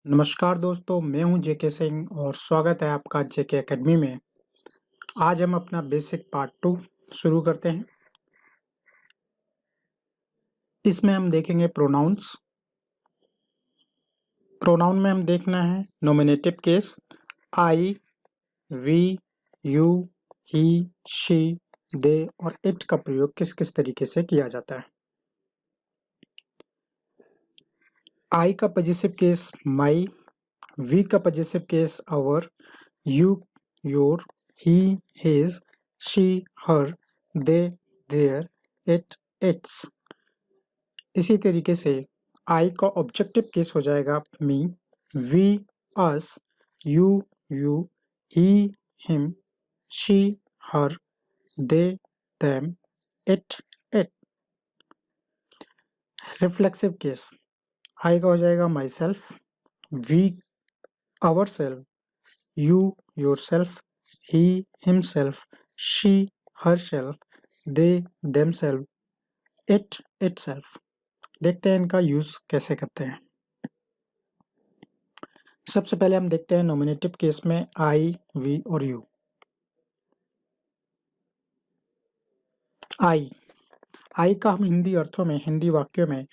नमस्कार दोस्तों, मैं हूं जेके सिंह और स्वागत है आपका जेके एकेडमी में। आज हम अपना बेसिक पार्ट 2 शुरू करते हैं। इसमें हम देखेंगे प्रोनाउंस। प्रोनाउन में हम देखना है nominative case, I, we, you, he, she, they और इट का प्रयोग किस किस तरीके से किया जाता है। आई का पजेसिव केस माई, वी का possessive case our, you, your, he, his, she, her, they, their, it, its. इसी तरीके से आई का ऑब्जेक्टिव केस हो जाएगा me, we, us, you, he, him, she, her, they, them, it, it. Reflexive case I का हो जाएगा my self, we, our self, you, your self, he, himself, she, her self, they, them self, it, it self. देखते हैं इनका use कैसे करते हैं। सबसे पहले हम देखते हैं नॉमिनेटिव केस में आई, वी और यू। आई का हम हिंदी अर्थों में, हिंदी वाक्यों में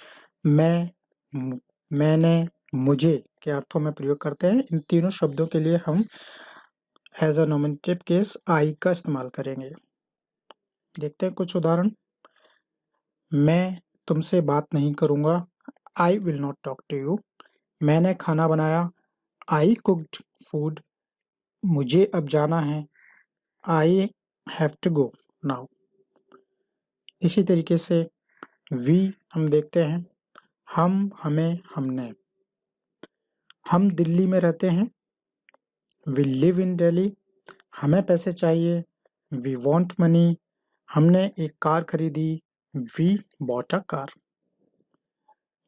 मैं, मैंने, मुझे के अर्थों में प्रयोग करते हैं। इन तीनों शब्दों के लिए हम as a nominative case I का इस्तेमाल करेंगे। देखते हैं कुछ उदाहरण। मैं तुमसे बात नहीं करूंगा, I will not talk to you. मैंने खाना बनाया, आई कुक्ड फूड। मुझे अब जाना है, I have to go now. इसी तरीके से वी हम देखते हैं हम, हमें, हमने। हम दिल्ली में रहते हैं, वी लिव इन दिल्ली। हमें पैसे चाहिए, वी वांट मनी। हमने एक कार खरीदी, we bought a car.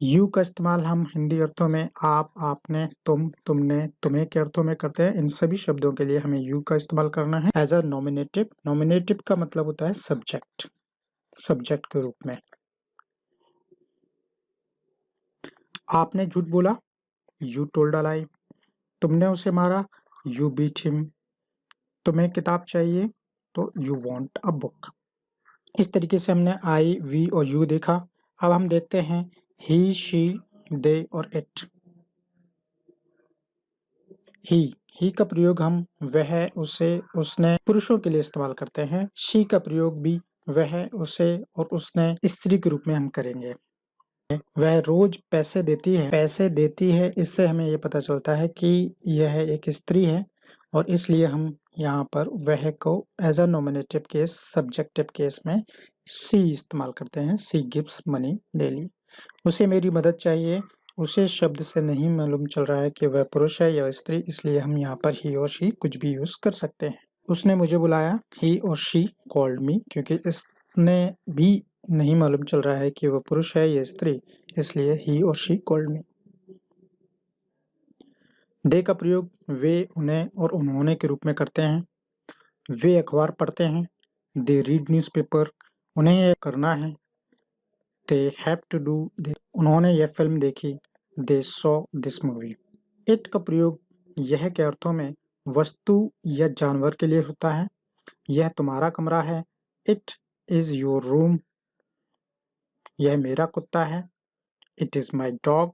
You का इस्तेमाल हम हिंदी अर्थों में आप, आपने, तुम, तुमने, तुम्हें के अर्थों में करते हैं। इन सभी शब्दों के लिए हमें यू का इस्तेमाल करना है एज अ नॉमिनेटिव। नॉमिनेटिव का मतलब होता है सब्जेक्ट, सब्जेक्ट के रूप में। आपने झूठ बोला, यू टोल्ड अ लाई। तुमने उसे मारा, यू बीट हिम। तुम्हें किताब चाहिए तो यू वांट अ बुक। इस तरीके से हमने आई, वी और यू देखा। अब हम देखते हैं ही, शी, दे और इट। ही का प्रयोग हम वह, उसे, उसने पुरुषों के लिए इस्तेमाल करते हैं। शी का प्रयोग भी वह, उसे और उसने स्त्री के रूप में हम करेंगे। वह रोज पैसे देती है। इससे हमें ये पता चलता है कि यह एक स्त्री है और इसलिए हम यहाँ पर वह को as a nominative case, subjective case में सी इस्तेमाल करते हैं। She gives money daily. उसे मेरी मदद चाहिए, उसे शब्द से नहीं मालूम चल रहा है कि वह पुरुष है या स्त्री, इसलिए हम यहाँ पर ही और शी कुछ भी यूज कर सकते हैं। उसने मुझे बुलाया, ही और शी कॉल्ड मी, क्योंकि इसने भी नहीं मालूम चल रहा है कि वह पुरुष है या स्त्री, इसलिए ही और शी कॉल्ड मी। दे का प्रयोग वे, उन्हें और उन्होंने के रूप में करते हैं। वे अखबार पढ़ते हैं, दे रीड न्यूज़पेपर। उन्हें यह करना है, दे हैव टू डू। उन्होंने यह फिल्म देखी, they saw this movie. It का प्रयोग यह के अर्थों में वस्तु या जानवर के लिए होता है। यह तुम्हारा कमरा है, इट इज योर रूम। यह मेरा कुत्ता है, इट इज माई डॉग।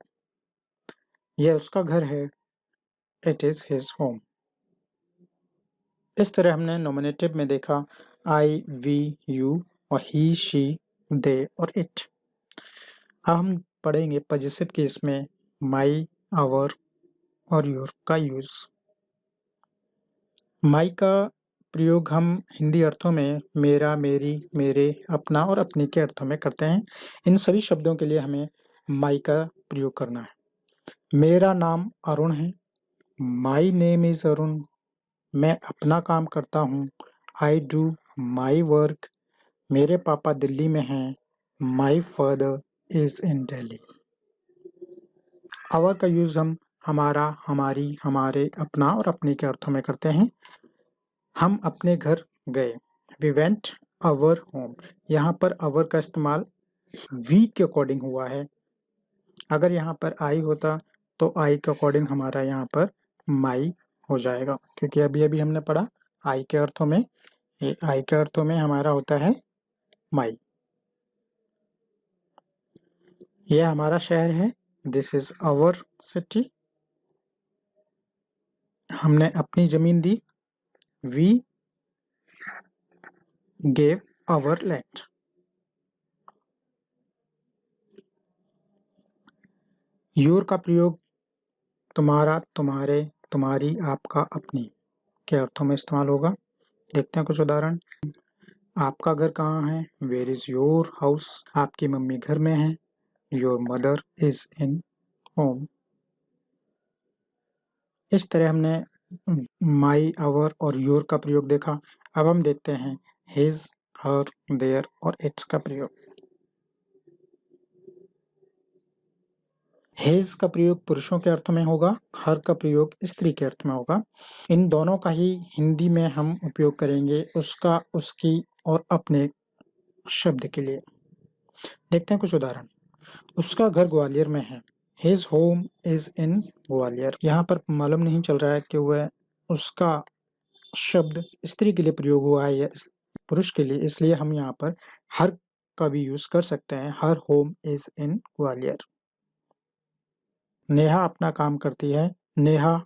यह उसका घर है, इट इज हिज होम। इस तरह हमने नॉमिनेटिव में देखा आई, वी, यू और ही, शी, दे और इट। अब हम पढ़ेंगे पजेसिव केस में माई, आवर और योर का यूज। माई का प्रयोग हम हिंदी अर्थों में मेरा, मेरी, मेरे, अपना और अपनी के अर्थों में करते हैं। इन सभी शब्दों के लिए हमें माई का प्रयोग करना है। मेरा नाम अरुण है, माई नेम इज अरुण। मैं अपना काम करता हूँ, आई डू माई वर्क। मेरे पापा दिल्ली में हैं, my father is in Delhi. Our का यूज हम हमारा, हमारी, हमारे, अपना और अपने के अर्थों में करते हैं। हम अपने घर गए, वी वेंट अवर होम। यहाँ पर अवर का इस्तेमाल वी के अकॉर्डिंग हुआ है। अगर यहाँ पर आई होता तो आई के अकॉर्डिंग हमारा यहाँ पर माई हो जाएगा, क्योंकि अभी अभी हमने पढ़ा आई के अर्थों में, ये आई के अर्थों में हमारा होता है माई। यह हमारा शहर है, दिस इज आवर सिटी। हमने अपनी जमीन दी, we gave our land. Your का प्रयोग तुम्हारा, तुम्हारे, तुम्हारी, आपका, अपनी के अर्थों में इस्तेमाल होगा। देखते हैं कुछ उदाहरण। आपका घर कहाँ है, वेयर इज योर हाउस। आपकी मम्मी घर में है, your mother is in home. इस तरह हमने माई, आवर और योर का प्रयोग देखा। अब हम देखते हैं हिज, हर, देयर और इट्स का प्रयोग। हिज का प्रयोग पुरुषों के अर्थ में होगा, हर का प्रयोग स्त्री के अर्थ में होगा। इन दोनों का ही हिंदी में हम उपयोग करेंगे उसका, उसकी और अपने शब्द के लिए। देखते हैं कुछ उदाहरण। उसका घर ग्वालियर में है, his home is in Gwalior. यहाँ पर मालूम नहीं चल रहा है कि वह उसका शब्द स्त्री के लिए प्रयोग हुआ है या पुरुष के लिए, इसलिए हम यहाँ पर हर का भी यूज कर सकते हैं, her home is in Gwalior. Neha अपना काम करती है, Neha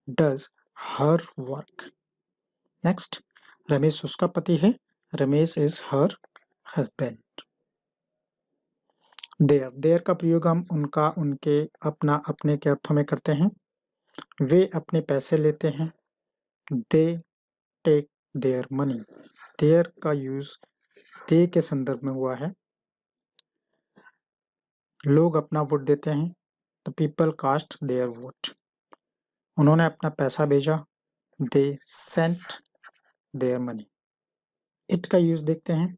does her work. Next, Ramesh उसका पति है, Ramesh is her husband. There, there का प्रयोग हम उनका, उनके, अपना, अपने के अर्थों में करते हैं। वे अपने पैसे लेते हैं, they take their money. Their का यूज दे के संदर्भ में हुआ है। लोग अपना वोट देते हैं, the people cast their vote. उन्होंने अपना पैसा भेजा, they sent their money. It का यूज देखते हैं।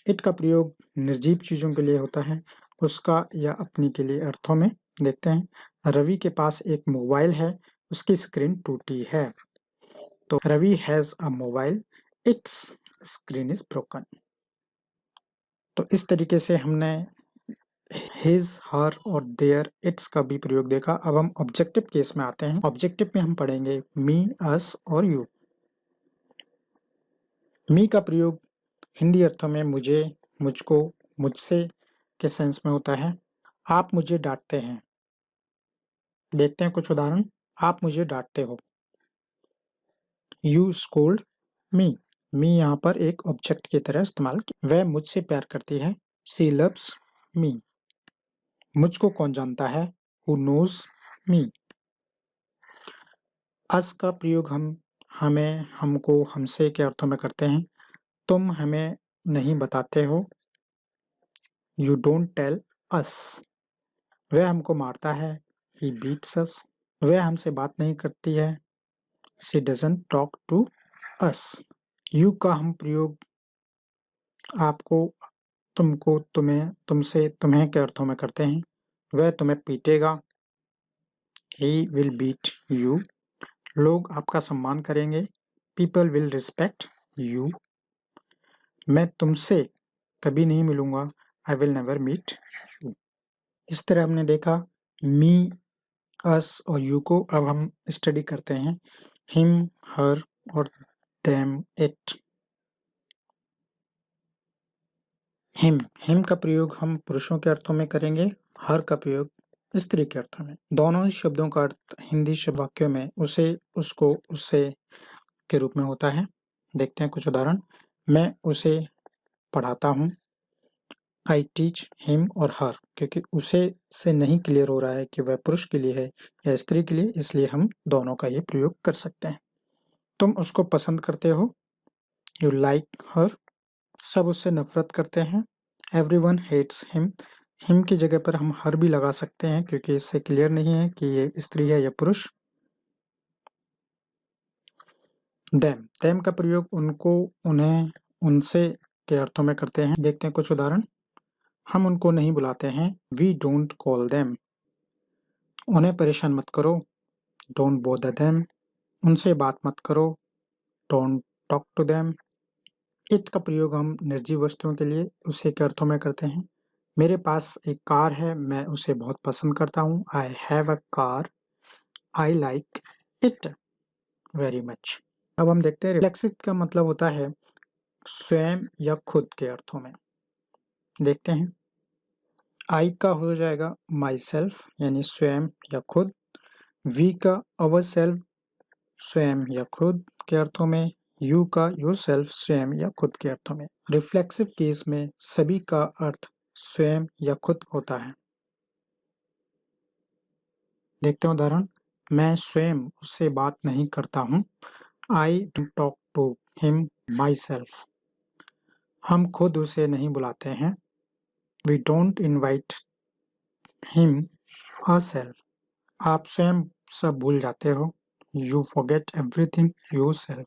इट का प्रयोग निर्जीव चीजों के लिए होता है, उसका या अपनी के लिए अर्थों में देखते हैं। रवि के पास एक मोबाइल है, उसकी स्क्रीन टूटी है, तो Ravi has a mobile, its screen is broken. तो इस तरीके से हमने हिज, हर और देयर, इट्स का भी प्रयोग देखा। अब हम ऑब्जेक्टिव केस में आते हैं। ऑब्जेक्टिव में हम पढ़ेंगे मी, अस और यू। मी का प्रयोग हिंदी अर्थों में मुझे, मुझको, मुझसे के सेंस में होता है। आप मुझे डांटते हैं। देखते हैं कुछ उदाहरण। आप मुझे डांटते हो, यू स्कोल्ड मी। मी यहाँ पर एक ऑब्जेक्ट की तरह इस्तेमाल किया। वह मुझसे प्यार करती है, शी लव्स मी। मुझको कौन जानता है, हु नोज मी। अस का प्रयोग हम हमें, हमको, हमसे के अर्थों में करते हैं। तुम हमें नहीं बताते हो, यू डोंट टेल अस। वह हमको मारता है, ही बीट्स अस। वह हमसे बात नहीं करती है, she doesn't talk to us. You का हम प्रयोग आपको, तुमको, तुम्हें, तुमसे, तुम्हें के अर्थों में करते हैं। वह तुम्हें पीटेगा, ही विल बीट यू। लोग आपका सम्मान करेंगे, पीपल विल रिस्पेक्ट यू। मैं तुमसे कभी नहीं मिलूंगा, I will never meet you. इस तरह हमने देखा मी, अस और यू को। अब हम स्टडी करते हैं हिम, हर और देम, इट। हिम का प्रयोग हम पुरुषों के अर्थों में करेंगे, हर का प्रयोग स्त्री के अर्थों में। दोनों ही शब्दों का अर्थ हिंदी शब्द वाक्यों में उसे, उसको, उससे के रूप में होता है। देखते हैं कुछ उदाहरण। मैं उसे पढ़ाता हूँ, आई टीच हिम और हर। क्योंकि उसे से नहीं क्लियर हो रहा है कि वह पुरुष के लिए है या स्त्री के लिए, इसलिए हम दोनों का ये प्रयोग कर सकते हैं। तुम उसको पसंद करते हो, यू लाइक हर। सब उससे नफरत करते हैं, एवरीवन हेट्स हिम। हिम की जगह पर हम हर भी लगा सकते हैं क्योंकि इससे क्लियर नहीं है कि ये स्त्री है या पुरुष। देम का प्रयोग उनको, उन्हें, उनसे के अर्थों में करते हैं। देखते हैं कुछ उदाहरण। हम उनको नहीं बुलाते हैं, वी डोंट कॉल देम। उन्हें परेशान मत करो, डोंट बॉदर देम। उनसे बात मत करो, don't talk to them. It का प्रयोग हम निर्जीव वस्तुओं के लिए, उसे के अर्थों में करते हैं। मेरे पास एक कार है, मैं उसे बहुत पसंद करता हूँ। I have a car, I like it very much. अब हम देखते हैं रिफ्लेक्सिव का मतलब होता है स्वयं या खुद के अर्थों में। देखते हैं, आई का हो जाएगा माई सेल्फ यानी स्वयं या खुद, वी का अवर सेल्फ स्वयं या खुद के अर्थों में, यू का योर सेल्फ स्वयं या खुद के अर्थों में। रिफ्लेक्सिव केस में सभी का अर्थ स्वयं या खुद होता है। देखते हैं उदाहरण, मैं स्वयं उससे बात नहीं करता हूँ। I don't talk to him myself. हम खुद उसे नहीं बुलाते हैं। We don't invite him ourselves. आप स्वयं सब भूल जाते हो। You forget everything yourself.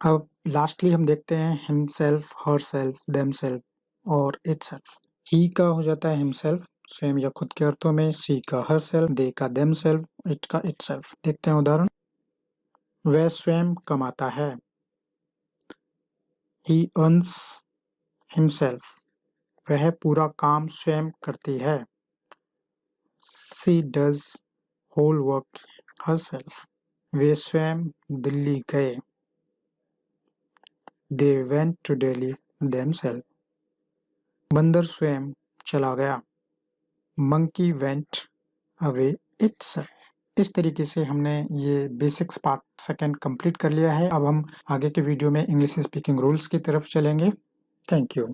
अब लास्टली हम देखते हैं हिमसेल्फ, हरसेल्फ, देमसेल्फ और इटसेल्फ। ही का हो जाता है हिमसेल्फ स्वयं या खुद के अर्थों में, सी का हरसेल्फ, दे का देमसेल्फ, इट का इटसेल्फ। देखते हैं उदाहरण, वह स्वयं कमाता है। He earns himself. वह पूरा काम स्वयं करती है। She does whole work herself. वे स्वयं दिल्ली गए। They went to Delhi themselves। बंदर स्वयं चला गया। Monkey went away itself. इस तरीके से हमने ये बेसिक्स पार्ट सेकंड कंप्लीट कर लिया है। अब हम आगे के वीडियो में इंग्लिश स्पीकिंग रूल्स की तरफ चलेंगे। Thank you.